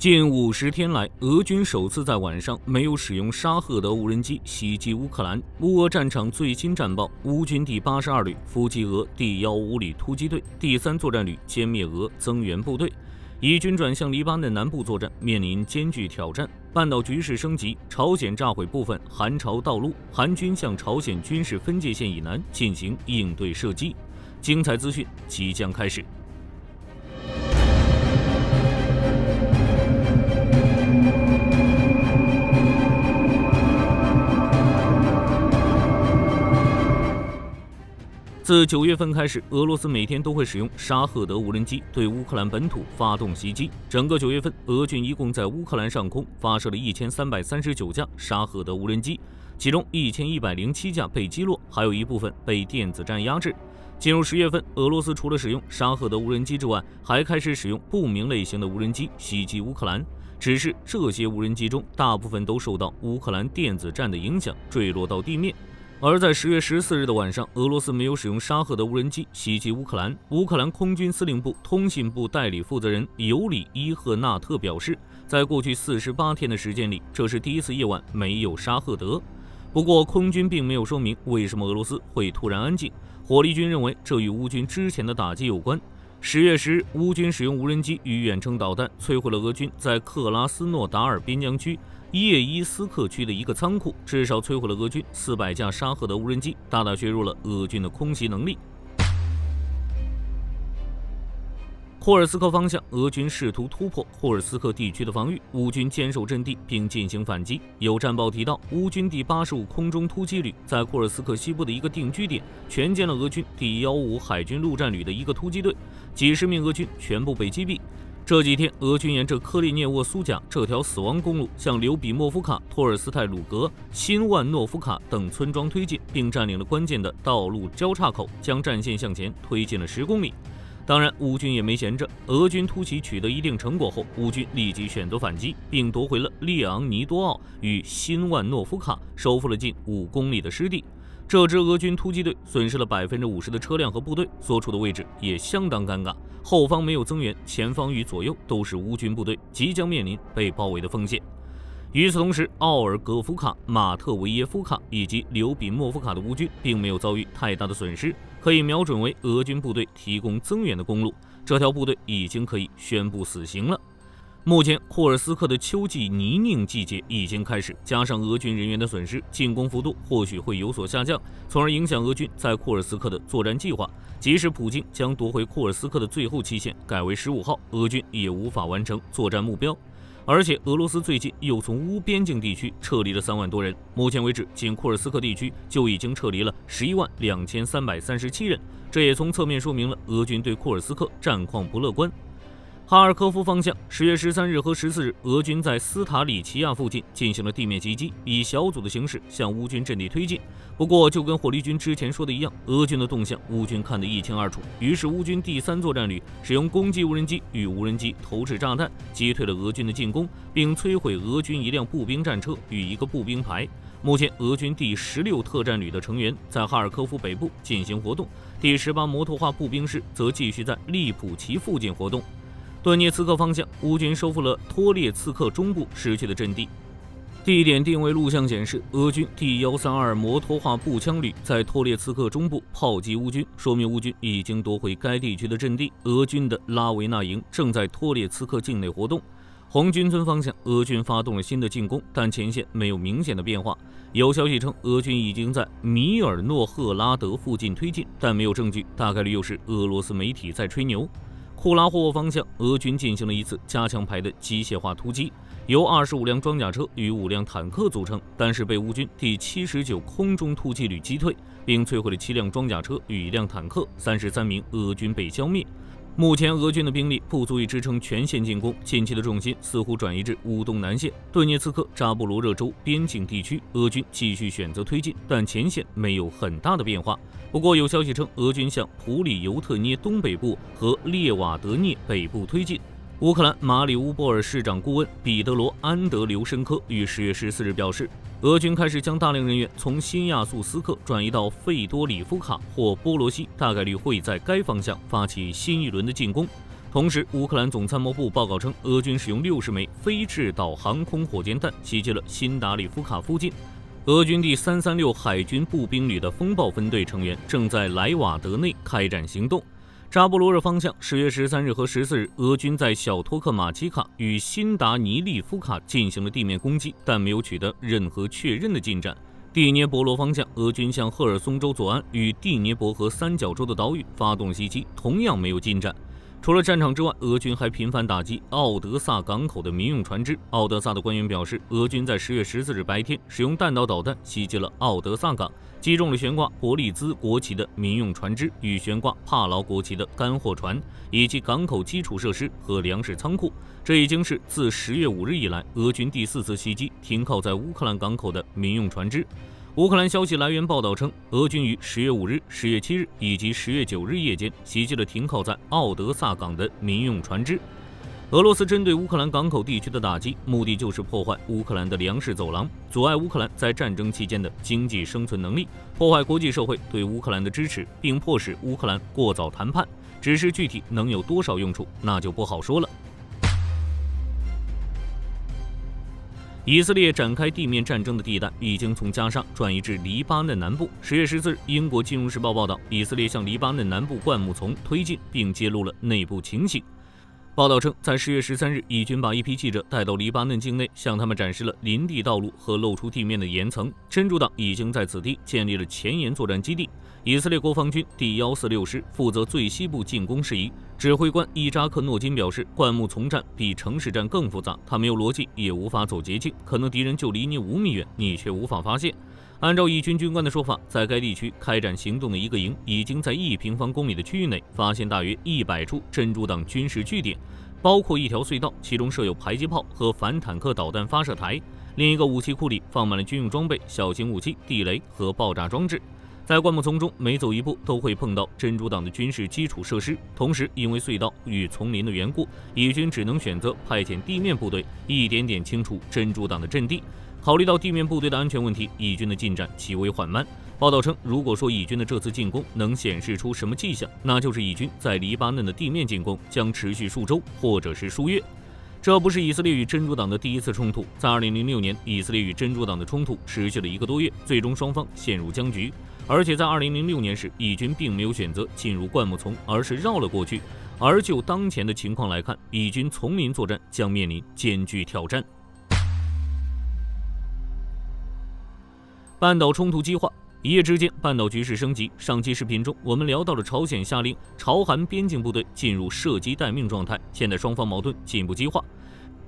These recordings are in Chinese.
近50天来，俄军首次在晚上没有使用沙赫德无人机袭击乌克兰。乌俄战场最新战报：乌军第82旅伏击俄第155旅突击队第3作战旅歼灭俄增援部队。以军转向黎巴嫩南部作战，面临艰巨挑战。半岛局势升级，朝鲜炸毁部分韩朝道路，韩军向朝鲜军事分界线以南进行应对射击。精彩资讯即将开始。自9月份开始，俄罗斯每天都会使用沙赫德无人机对乌克兰本土发动袭击。整个9月份，俄军一共在乌克兰上空发射了1339架沙赫德无人机，其中1107架被击落，还有一部分被电子战压制。进入10月份，俄罗斯除了使用沙赫德无人机之外，还开始使用不明类型的无人机袭击乌克兰。只是这些无人机中，大部分都受到乌克兰电子战的影响，坠落到地面。而在10月14日的晚上，俄罗斯没有使用沙赫德无人机袭击乌克兰。乌克兰空军司令部通信部代理负责人尤里伊赫纳特表示，在过去48天的时间里，这是第一次夜晚没有沙赫德。不过，空军并没有说明为什么俄罗斯会突然安静。火力军认为这与乌军之前的打击有关。10月10日，乌军使用无人机与远程导弹摧毁了俄军在克拉斯诺达尔边疆区叶伊斯克区的一个仓库，至少摧毁了俄军400架沙赫德无人机，大大削弱了俄军的空袭能力。霍尔斯克方向，俄军试图突破霍尔斯克地区的防御，乌军坚守阵地并进行反击。有战报提到，乌军第85空中突击旅在霍尔斯克西部的一个定居点全歼了俄军第155海军陆战旅的一个突击队，几十名俄军全部被击毙。这几天，俄军沿着科列涅沃苏贾这条死亡公路，向刘比莫夫卡、托尔斯泰鲁格、辛万诺夫卡等村庄推进，并占领了关键的道路交叉口，将战线向前推进了10公里。当然，乌军也没闲着。俄军突袭取得一定成果后，乌军立即选择反击，并夺回了列昂尼多奥与辛万诺夫卡，收复了近5公里的失地。这支俄军突击队损失了50%的车辆和部队，所处的位置也相当尴尬，后方没有增援，前方与左右都是乌军部队，即将面临被包围的风险。与此同时，奥尔戈夫卡、马特维耶夫卡以及刘比莫夫卡的乌军并没有遭遇太大的损失，可以瞄准为俄军部队提供增援的公路。这条部队已经可以宣布死刑了。目前，霍尔斯克的秋季泥泞季节已经开始，加上俄军人员的损失，进攻幅度或许会有所下降，从而影响俄军在库尔斯克的作战计划。即使普京将夺回库尔斯克的最后期限改为15号，俄军也无法完成作战目标。而且，俄罗斯最近又从乌边境地区撤离了3万多人，目前为止，仅库尔斯克地区就已经撤离了112337人，这也从侧面说明了俄军对库尔斯克战况不乐观。哈尔科夫方向，10月13日和14日，俄军在斯塔里奇亚附近进行了地面袭击，以小组的形式向乌军阵地推进。不过，就跟火力军之前说的一样，俄军的动向乌军看得一清二楚。于是，乌军第3作战旅使用攻击无人机与无人机投掷炸弹，击退了俄军的进攻，并摧毁俄军一辆步兵战车与一个步兵排。目前，俄军第16特战旅的成员在哈尔科夫北部进行活动，第18摩托化步兵师则继续在利普奇附近活动。顿涅茨克方向，乌军收复了托列茨克中部失去的阵地。地点定位录像显示，俄军第132摩托化步枪旅在托列茨克中部炮击乌军，说明乌军已经夺回该地区的阵地。俄军的拉维纳营正在托列茨克境内活动。红军村方向，俄军发动了新的进攻，但前线没有明显的变化。有消息称，俄军已经在米尔诺赫拉德附近推进，但没有证据，大概率又是俄罗斯媒体在吹牛。库拉霍沃方向，俄军进行了一次加强排的机械化突击，由25辆装甲车与5辆坦克组成，但是被乌军第79空中突击旅击退，并摧毁了7辆装甲车与1辆坦克，33名俄军被消灭。目前，俄军的兵力不足以支撑全线进攻，近期的重心似乎转移至乌东南线顿涅茨克扎波罗热州边境地区。俄军继续选择推进，但前线没有很大的变化。不过，有消息称，俄军向普里尤特涅东北部和列瓦德涅北部推进。乌克兰马里乌波尔市长顾问彼得罗·安德留申科于10月14日表示，俄军开始将大量人员从新亚速斯克转移到费多里夫卡或波罗西，大概率会在该方向发起新一轮的进攻。同时，乌克兰总参谋部报告称，俄军使用60枚非制导航空火箭弹袭击了辛达里夫卡附近。俄军第336海军步兵旅的风暴分队成员正在莱瓦德内开展行动。扎波罗热方向10月13日和14日，俄军在小托克马奇卡与辛达尼利夫卡进行了地面攻击，但没有取得任何确认的进展。第聂伯罗方向，俄军向赫尔松州左岸与第聂伯河三角洲的岛屿发动袭击，同样没有进展。除了战场之外，俄军还频繁打击奥德萨港口的民用船只。奥德萨的官员表示，俄军在10月14日白天使用弹道导弹袭击了奥德萨港，击中了悬挂伯利兹国旗的民用船只与悬挂帕劳国旗的干货船，以及港口基础设施和粮食仓库。这已经是自10月5日以来，俄军第4次袭击停靠在乌克兰港口的民用船只。乌克兰消息来源报道称，俄军于10月5日、10月7日以及10月9日夜间袭击了停靠在奥德萨港的民用船只。俄罗斯针对乌克兰港口地区的打击，目的就是破坏乌克兰的粮食走廊，阻碍乌克兰在战争期间的经济生存能力，破坏国际社会对乌克兰的支持，并迫使乌克兰过早谈判。只是具体能有多少用处，那就不好说了。以色列展开地面战争的地带已经从加沙转移至黎巴嫩南部。10月14日，英国《金融时报》报道，以色列向黎巴嫩南部灌木丛推进，并揭露了内部情形。报道称，在10月13日，以军把一批记者带到黎巴嫩境内，向他们展示了林地道路和露出地面的岩层。真主党已经在此地建立了前沿作战基地。以色列国防军第146师负责最西部进攻事宜。指挥官伊扎克诺金表示，灌木丛战比城市战更复杂，它没有逻辑，也无法走捷径，可能敌人就离你5米远，你却无法发现。按照以军军官的说法，在该地区开展行动的一个营已经在1平方公里的区域内发现大约100处真主党军事据点，包括一条隧道，其中设有迫击炮和反坦克导弹发射台。另一个武器库里放满了军用装备、小型武器、地雷和爆炸装置。在灌木丛中，每走一步都会碰到真主党的军事基础设施。同时，因为隧道与丛林的缘故，以军只能选择派遣地面部队，一点点清除真主党的阵地。考虑到地面部队的安全问题，以军的进展极为缓慢。报道称，如果说以军的这次进攻能显示出什么迹象，那就是以军在黎巴嫩的地面进攻将持续数周或者是数月。这不是以色列与真主党的第一次冲突，在2006年，以色列与真主党的冲突持续了1个多月，最终双方陷入僵局。而且在2006年时，以军并没有选择进入灌木丛，而是绕了过去。而就当前的情况来看，以军丛林作战将面临艰巨挑战。半岛冲突激化，一夜之间，半岛局势升级。上期视频中，我们聊到了朝鲜下令朝韩边境部队进入射击待命状态，现在双方矛盾进一步激化。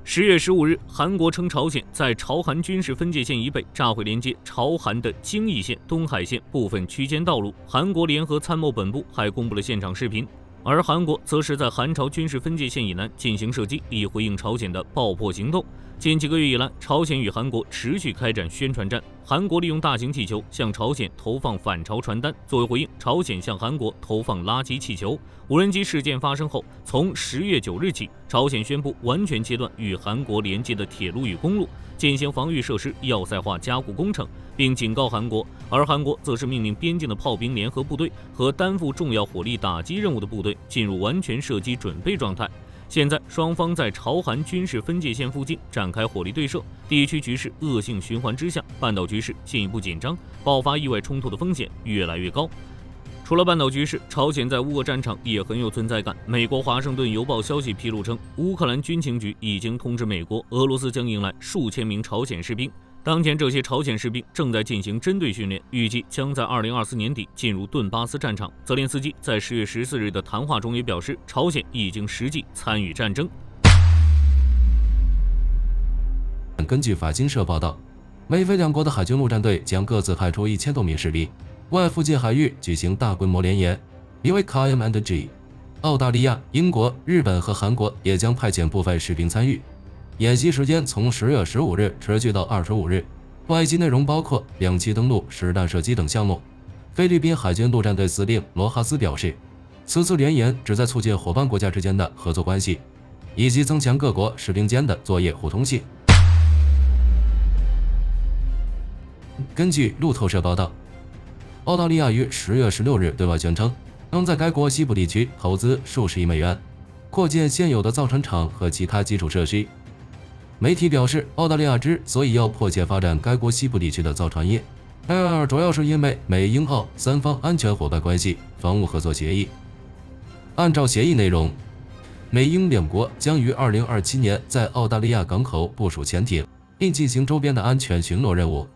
10月15日，韩国称朝鲜在朝韩军事分界线以北炸毁连接朝韩的京义线、东海线部分区间道路。韩国联合参谋本部还公布了现场视频，而韩国则是在韩朝军事分界线以南进行射击，以回应朝鲜的爆破行动。近几个月以来，朝鲜与韩国持续开展宣传战。韩国利用大型气球向朝鲜投放反朝传单，作为回应，朝鲜向韩国投放垃圾气球。无人机事件发生后，从10月9日起，朝鲜宣布完全切断与韩国连接的铁路与公路，进行防御设施要塞化加固工程，并警告韩国。而韩国则是命令边境的炮兵联合部队和担负重要火力打击任务的部队进入完全射击准备状态。现在双方在朝韩军事分界线附近展开火力对射，地区局势恶性循环之下，半岛局势进一步紧张，爆发意外冲突的风险越来越高。除了半岛局势，朝鲜在乌俄战场也很有存在感。美国《华盛顿邮报》消息披露称，乌克兰军情局已经通知美国，俄罗斯将迎来数千名朝鲜士兵。当前这些朝鲜士兵正在进行针对训练，预计将在2024年底进入顿巴斯战场。泽连斯基在10月14日的谈话中也表示，朝鲜已经实际参与战争。根据法新社报道，美菲两国的海军陆战队将各自派出1000多名士兵，外附近海域举行大规模联演，名为 KM&G。澳大利亚、英国、日本和韩国也将派遣部分士兵参与。演习时间从10月15日持续到25日，外籍内容包括2栖登陆、实弹射击等项目。菲律宾海军陆战队司令罗哈斯表示，此次联演旨在促进伙伴国家之间的合作关系，以及增强各国士兵间的作业互通性。根据路透社报道，澳大利亚于10月16日对外宣称，能在该国西部地区投资数十亿美元，扩建现有的造船厂和其他基础设施。媒体表示，澳大利亚之所以要迫切发展该国西部地区的造船业，主要是因为美英澳三方安全伙伴关系防务合作协议。按照协议内容，美英两国将于2027年在澳大利亚港口部署潜艇，并进行周边的安全巡逻任务。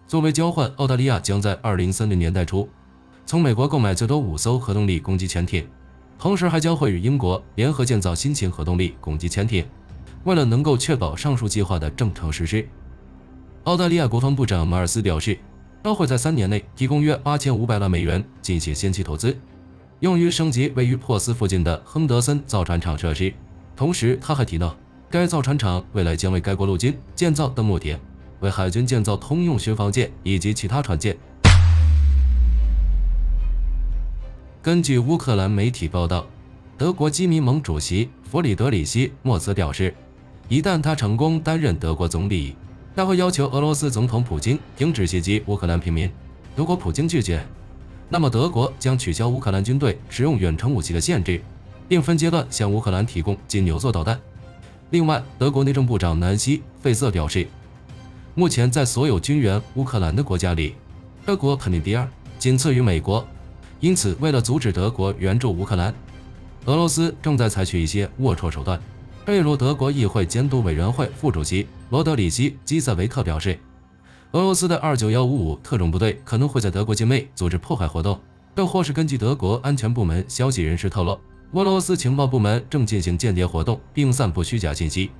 作为交换，澳大利亚将在2030年代初从美国购买最多5艘核动力攻击潜艇，同时还将会与英国联合建造新型核动力攻击潜艇。为了能够确保上述计划的正常实施，澳大利亚国防部长马尔斯表示，将会在3年内提供约8500万美元进行先期投资，用于升级位于珀斯附近的亨德森造船厂设施。同时，他还提到，该造船厂未来将为该国陆军建造登陆艇，为海军建造通用巡防舰以及其他船舰。根据乌克兰媒体报道，德国基民盟主席弗里德里希·莫茨表示，一旦他成功担任德国总理，他会要求俄罗斯总统普京停止袭击乌克兰平民。如果普京拒绝，那么德国将取消乌克兰军队使用远程武器的限制，并分阶段向乌克兰提供金牛座导弹。另外，德国内政部长南希·费瑟表示，目前在所有军援乌克兰的国家里，德国排名第2，仅次于美国。因此，为了阻止德国援助乌克兰，俄罗斯正在采取一些龌龊手段。例如，德国议会监督委员会副主席罗德里希·基塞维克表示，俄罗斯的29155特种部队可能会在德国境内组织迫害活动。又或是根据德国安全部门消息人士透露，俄罗斯情报部门正进行间谍活动，并散布虚假信息。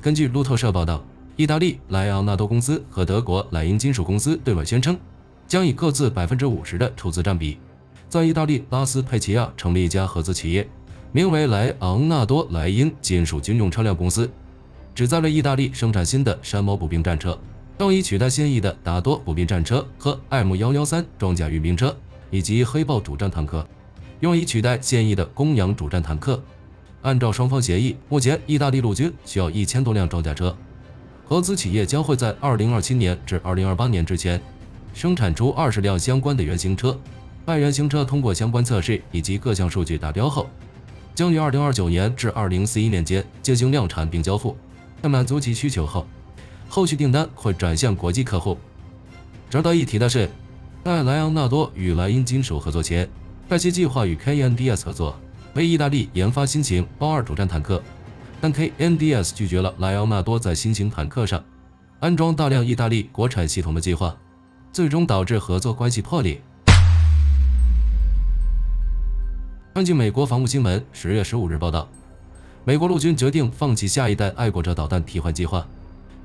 根据路透社报道，意大利莱昂纳多公司和德国莱茵金属公司对外宣称，将以各自50%的出资占比，在意大利拉斯佩齐亚成立一家合资企业，名为莱昂纳多莱茵金属军用车辆公司，旨在为意大利生产新的山猫步兵战车，用以取代现役的达多步兵战车和 M113装甲运兵车，以及黑豹主战坦克，用以取代现役的公羊主战坦克。按照双方协议，目前意大利陆军需要1000多辆装甲车，合资企业将会在2027年至2028年之前生产出20辆相关的原型车。该原型车通过相关测试以及各项数据达标后，将于2029年至2041年间进行量产并交付。在满足其需求后，后续订单会转向国际客户。值得一提的是，在莱昂纳多与莱茵金属合作前，该其计划与 KNDS 合作，为意大利研发新型豹2主战坦克，但 KNDS 拒绝了莱昂纳多在新型坦克上安装大量意大利国产系统的计划，最终导致合作关系破裂。根据美国防务新闻10月15日报道，美国陆军决定放弃下一代爱国者导弹替换计划，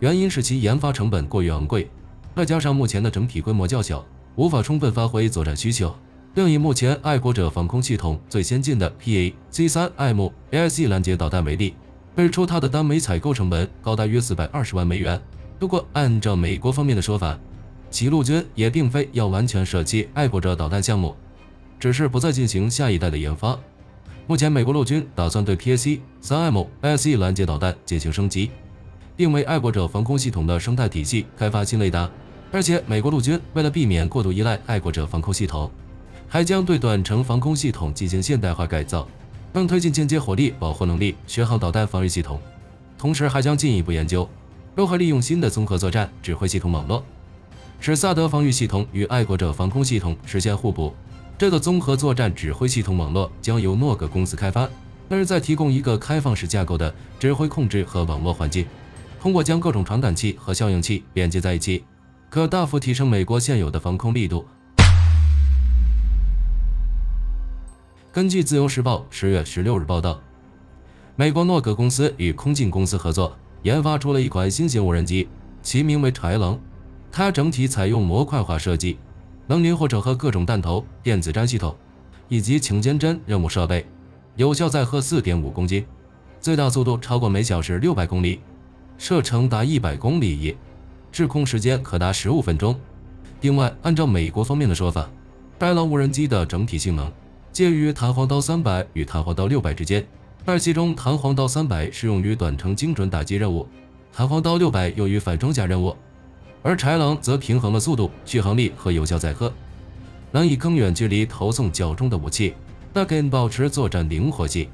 原因是其研发成本过于昂贵，再加上目前的整体规模较小，无法充分发挥作战需求。另以目前爱国者防空系统最先进的 PA-C3M AIC 拦截导弹为例，指出它的单枚采购成本高达约420万美元。不过，按照美国方面的说法，其陆军也并非要完全舍弃爱国者导弹项目，只是不再进行下一代的研发。目前，美国陆军打算对 PA-C3M AIC 拦截导弹进行升级，并为爱国者防空系统的生态体系开发新雷达。而且，美国陆军为了避免过度依赖爱国者防空系统，还将对短程防空系统进行现代化改造，并推进间接火力保护能力巡航导弹防御系统。同时，还将进一步研究如何利用新的综合作战指挥系统网络，使萨德防御系统与爱国者防空系统实现互补。这个综合作战指挥系统网络将由诺格公司开发，但是在提供一个开放式架构的指挥控制和网络环境，通过将各种传感器和效应器连接在一起，可大幅提升美国现有的防空力度。根据自由时报10月16日报道，美国诺格公司与空镜公司合作，研发出了一款新型无人机，其名为豺狼。它整体采用模块化设计，能灵活整合各种弹头、电子战系统以及擎肩针任务设备，有效载荷4.5公斤，最大速度超过每小时600公里，射程达100公里，滞空时间可达15分钟。另外，按照美国方面的说法，豺狼无人机的整体性能介于弹簧刀300与弹簧刀600之间，而其中弹簧刀300适用于短程精准打击任务，弹簧刀600用于反装甲任务。而豺狼则平衡了速度、续航力和有效载荷，能以更远距离投送较重的武器。那更保持作战灵活性。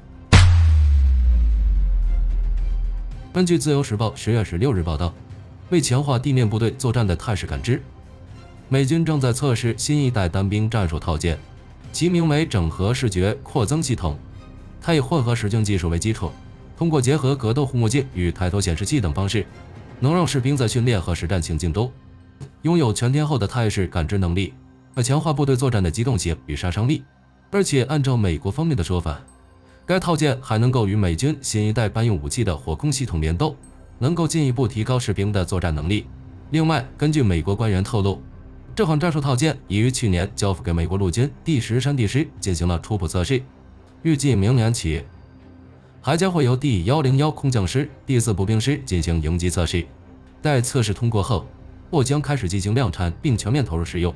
根据《自由时报》10月16日报道，为强化地面部队作战的态势感知，美军正在测试新一代单兵战术套件，其名为整合视觉扩增系统。它以混合实境技术为基础，通过结合格斗护目镜与抬头显示器等方式，能让士兵在训练和实战情境中拥有全天候的态势感知能力，强化部队作战的机动性与杀伤力。而且按照美国方面的说法，该套件还能够与美军新一代搬运武器的火控系统联动，能够进一步提高士兵的作战能力。另外，根据美国官员透露，这款战术套件已于去年交付给美国陆军第10山地师进行了初步测试，预计明年起还将会由第101空降师、第4步兵师进行营级测试。待测试通过后，或将开始进行量产并全面投入使用。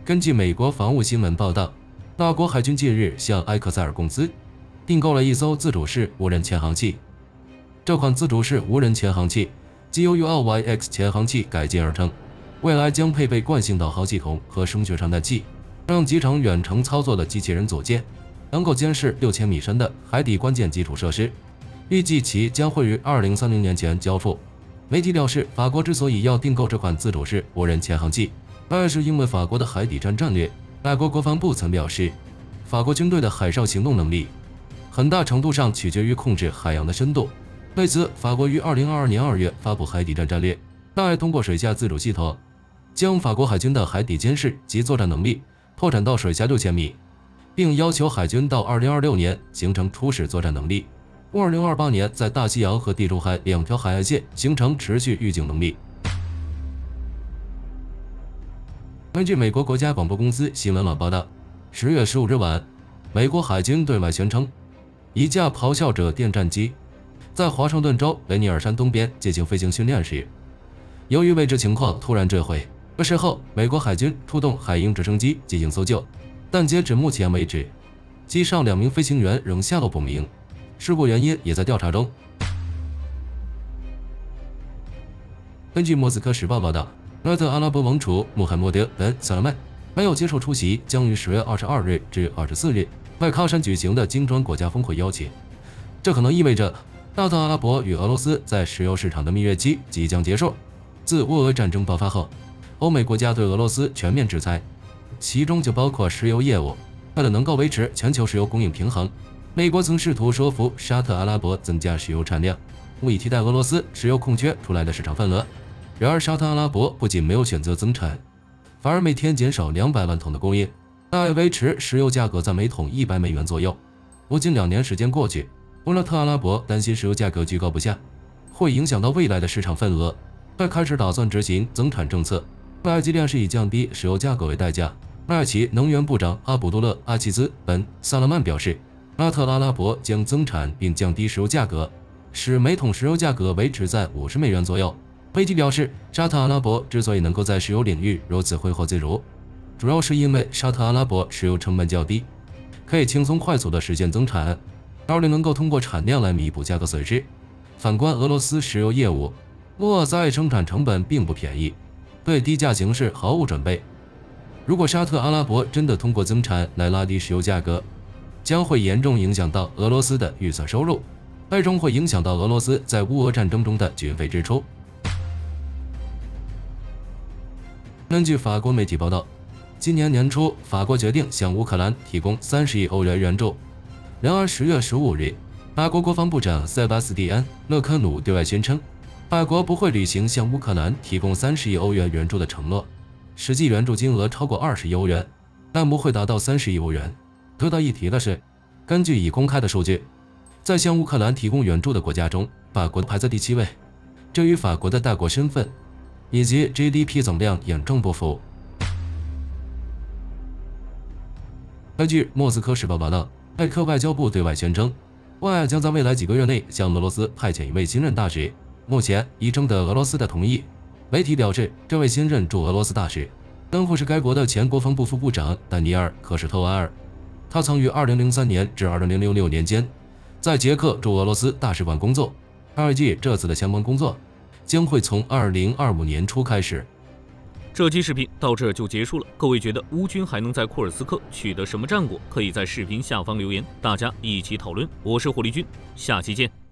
根据美国防务新闻报道，法国海军近日向埃克塞尔公司订购了一艘自主式无人潜航器。这款自主式无人潜航器基由 ULYX 潜航器改进而成，未来将配备惯性导航系统和声学传感器，让集成远程操作的机器人组件能够监视6000米深的海底关键基础设施。预计其将会于2030年前交付。媒体表示，法国之所以要订购这款自主式无人潜航器，那是因为法国的海底战战略。法国国防部曾表示，法国军队的海上行动能力很大程度上取决于控制海洋的深度。为此，法国于2022年2月发布海底战战略，大通过水下自主系统将法国海军的海底监视及作战能力拓展到水下6000米，并要求海军到2026年形成初始作战能力，2028年在大西洋和地中海2条海岸线形成持续预警能力。根据美国国家广播公司新闻网报道，10月15日晚，美国海军对外宣称，一架咆哮者电战机在华盛顿州雷尼尔山东边进行飞行训练时，由于未知情况突然坠毁。事后，美国海军出动海鹰直升机进行搜救，但截止目前为止，机上2名飞行员仍下落不明，事故原因也在调查中。根据莫斯科时报报道，沙特阿拉伯王储穆罕默德·本·萨勒曼没有接受出席将于10月22日至24日在喀山举行的金砖国家峰会邀请，这可能意味着沙特阿拉伯与俄罗斯在石油市场的蜜月期即将结束。自乌俄战争爆发后，欧美国家对俄罗斯全面制裁，其中就包括石油业务。为了能够维持全球石油供应平衡，美国曾试图说服沙特阿拉伯增加石油产量，以替代俄罗斯石油空缺出来的市场份额。然而，沙特阿拉伯不仅没有选择增产，反而每天减少200万桶的供应，大约维持石油价格在每桶100美元左右。如今2年时间过去，沙特阿拉伯担心石油价格居高不下，会影响到未来的市场份额，才开始打算执行增产政策。埃及链是以降低石油价格为代价。埃及能源部长阿卜杜勒·阿齐兹·本·萨勒曼表示，沙特阿拉伯将增产并降低石油价格，使每桶石油价格维持在50美元左右。媒体表示，沙特阿拉伯之所以能够在石油领域如此挥霍自如，主要是因为沙特阿拉伯石油成本较低，可以轻松快速地实现增产，而能够通过产量来弥补价格损失。反观俄罗斯石油业务，沃塞生产成本并不便宜，对低价形势毫无准备。如果沙特阿拉伯真的通过增产来拉低石油价格，将会严重影响到俄罗斯的预算收入，最终会影响到俄罗斯在乌俄战争中的军费支出。根据法国媒体报道，今年年初，法国决定向乌克兰提供30亿欧元援助。然而10月15日，法国国防部长塞巴斯蒂安·勒科努对外宣称，法国不会履行向乌克兰提供30亿欧元援助的承诺，实际援助金额超过20亿欧元，但不会达到30亿欧元。值得一提的是，根据已公开的数据，在向乌克兰提供援助的国家中，法国排在第7位，这与法国的大国身份以及 GDP 总量严重不符。根据莫斯科时报报道，捷克外交部对外宣称，外将在未来几个月内向俄罗斯派遣一位新任大使，目前已征得俄罗斯的同意。媒体表示，这位新任驻俄罗斯大使将会是该国的前国防部副部长丹尼尔·科什托瓦尔。他曾于2003年至2006年间在捷克驻俄罗斯大使馆工作。预计这次的相关工作将会从2025年初开始。这期视频到这就结束了，各位觉得乌军还能在库尔斯克取得什么战果？可以在视频下方留言，大家一起讨论。我是火力军，下期见。